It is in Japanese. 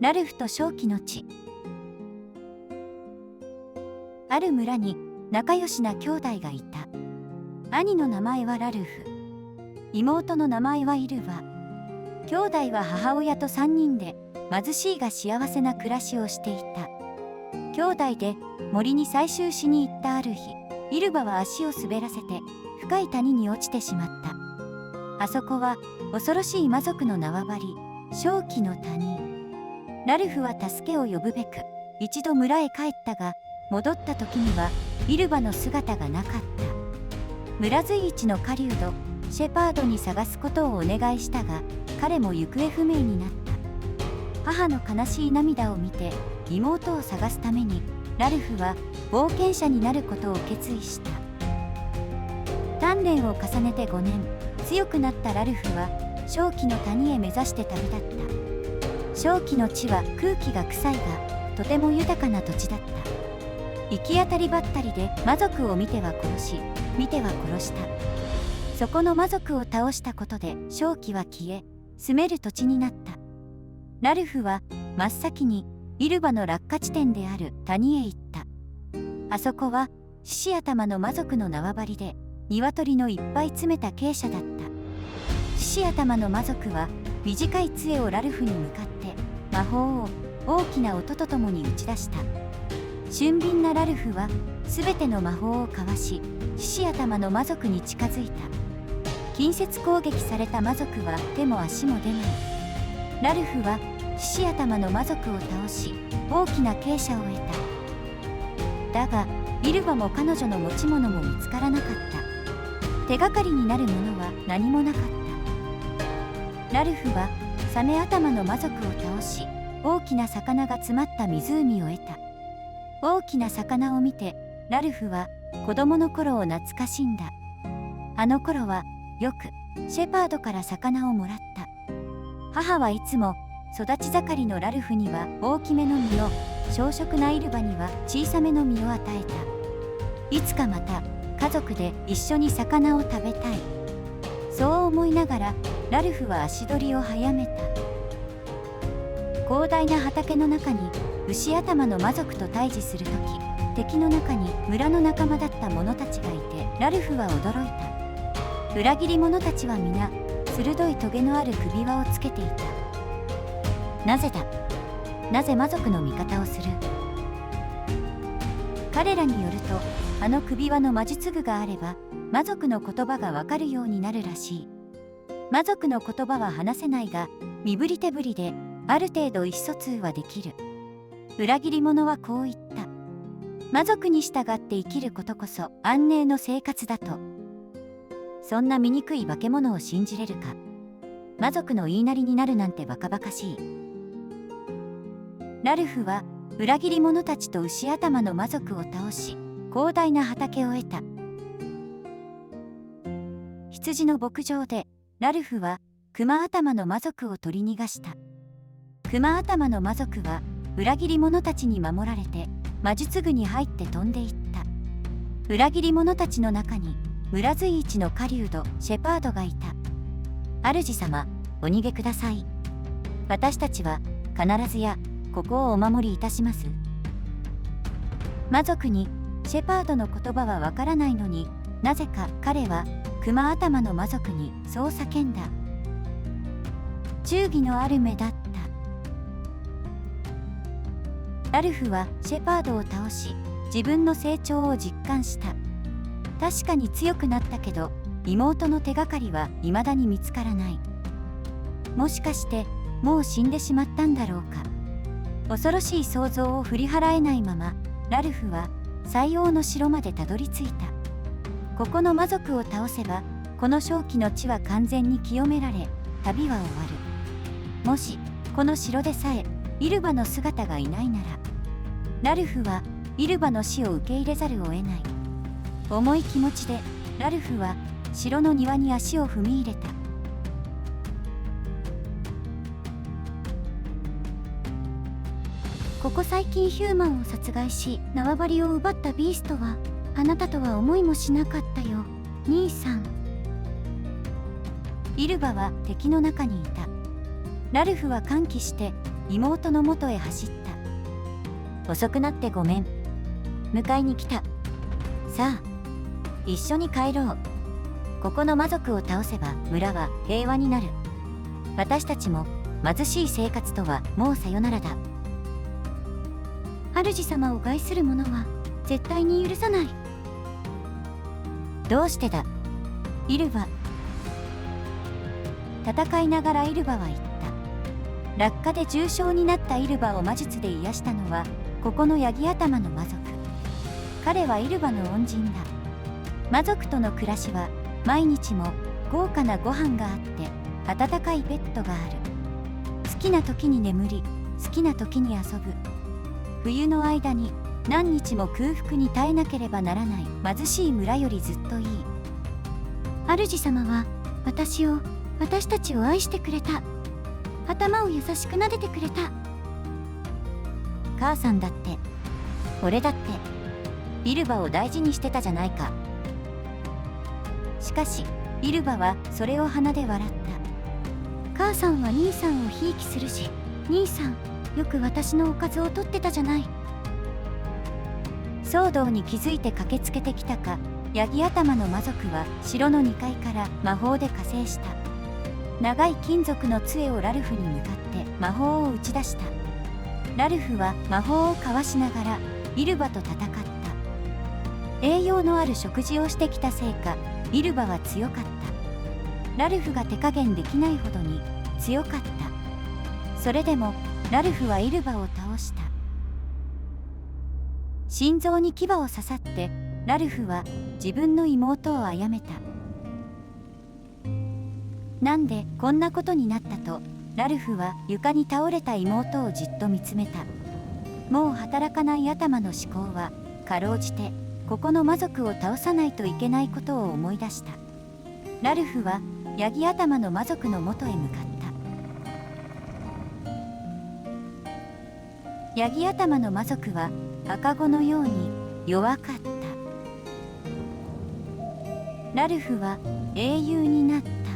ラルフと正気の地。ある村に仲良しな兄弟がいた。兄の名前はラルフ、妹の名前はイルバ。兄弟は母親と3人で貧しいが幸せな暮らしをしていた。兄弟で森に採集しに行ったある日、イルバは足を滑らせて深い谷に落ちてしまった。あそこは恐ろしい魔族の縄張り、正気の谷。ラルフは助けを呼ぶべく一度村へ帰ったが、戻った時にはイルバの姿がなかった。村随一の狩人シェパードに探すことをお願いしたが、彼も行方不明になった。母の悲しい涙を見て妹を探すためにラルフは冒険者になることを決意した。鍛錬を重ねて5年、強くなったラルフは正気の谷へ目指して旅立った。正気の地は空気が臭いがとても豊かな土地だった。行き当たりばったりで魔族を見ては殺し、見ては殺した。そこの魔族を倒したことで正気は消え、住める土地になった。ラルフは真っ先にイルバの落下地点である谷へ行った。あそこは獅子頭の魔族の縄張りで、鶏のいっぱい詰めた鶏舎だった。獅子頭の魔族は短い杖をラルフに向かって魔法を大きな音とともに打ち出した。俊敏なラルフはすべての魔法をかわし、獅子頭の魔族に近づいた。近接攻撃された魔族は手も足も出ない。ラルフは獅子頭の魔族を倒し、大きな鶏舎を得た。だがイルバも彼女の持ち物も見つからなかった。手がかりになるものは何もなかった。ラルフはサメ頭の魔族を倒し、大きな魚が詰まった湖を得た。大きな魚を見てラルフは子供の頃を懐かしんだ。あの頃はよくシェパードから魚をもらった。母はいつも育ち盛りのラルフには大きめの実を、小食なイルバには小さめの実を与えた。いつかまた家族で一緒に魚を食べたい。そう思いながらラルフは足取りを早めた。広大な畑の中に牛頭の魔族と対峙するとき、敵の中に村の仲間だった者たちがいて、ラルフは驚いた。裏切り者たちは皆鋭いトゲのある首輪をつけていた。なぜだ、なぜ魔族の味方をする。彼らによると、あの首輪の魔術具があれば魔族の言葉がわかるようになるらしい。魔族の言葉は話せないが、身振り手振りである程度意思疎通はできる。裏切り者はこう言った。魔族に従って生きることこそ安寧の生活だと。そんな醜い化け物を信じれるか。魔族の言いなりになるなんてバカバカしい。ラルフは裏切り者たちと牛頭の魔族を倒し、広大な畑を得た。羊の牧場でラルフは熊頭の魔族を取り逃がした。熊頭の魔族は裏切り者たちに守られて魔術具に入って飛んでいった。裏切り者たちの中に村随一の狩人シェパードがいた。主様、お逃げください。私たちは必ずやここをお守りいたします。魔族にシェパードの言葉はわからないのに、なぜか彼は熊頭の魔族にそう叫んだ。忠義のある目だった。ラルフはシェパードを倒し、自分の成長を実感した。確かに強くなったけど、妹の手がかりは未だに見つからない。もしかしてもう死んでしまったんだろうか。恐ろしい想像を振り払えないまま、ラルフは西欧の城までたどり着いた。ここの魔族を倒せば、この正気の地は完全に清められ、旅は終わる。もしこの城でさえイルバの姿がいないなら、ラルフはイルバの死を受け入れざるを得ない。重い気持ちでラルフは城の庭に足を踏み入れた。ここ最近ヒューマンを殺害し縄張りを奪ったビーストはあなたとは思いもしなかったよ、兄さん。イルバは敵の中にいた。ラルフは歓喜して妹の元へ走った。遅くなってごめん。迎えに来た。さあ一緒に帰ろう。ここの魔族を倒せば村は平和になる。私たちも貧しい生活とはもうさよならだ。主様を害する者は絶対に許さない。どうしてだ、イルバ。戦いながらイルバは言った。落下で重傷になったイルバを魔術で癒したのはここのヤギ頭の魔族。彼はイルバの恩人だ。魔族との暮らしは毎日も豪華なご飯があって温かいベッドがある。好きな時に眠り、好きな時に遊ぶ。冬の間に何日も空腹に耐えなければならない貧しい村よりずっといい。主様は私たちを愛してくれた。頭を優しく撫でてくれた。母さんだって俺だってイルバを大事にしてたじゃないか。しかしイルバはそれを鼻で笑った。母さんは兄さんをひいきするし、兄さんよく私のおかずを取ってたじゃない。騒動に気づいて駆けつけてきたか、ヤギ頭の魔族は城の2階から魔法で加勢した。長い金属の杖をラルフに向かって魔法を打ち出した。ラルフは魔法をかわしながらイルバと戦った。栄養のある食事をしてきたせいかイルバは強かった。ラルフが手加減できないほどに強かった。それでもラルフはイルバを倒した。心臓に牙を刺さってラルフは自分の妹を殺めた。なんでこんなことになったとラルフは床に倒れた妹をじっと見つめた。もう働かない頭の思考はかろうじてここの魔族を倒さないといけないことを思い出した。ラルフはヤギ頭の魔族の元へ向かった。ヤギ頭の魔族は赤子のように弱かった。ラルフは英雄になった。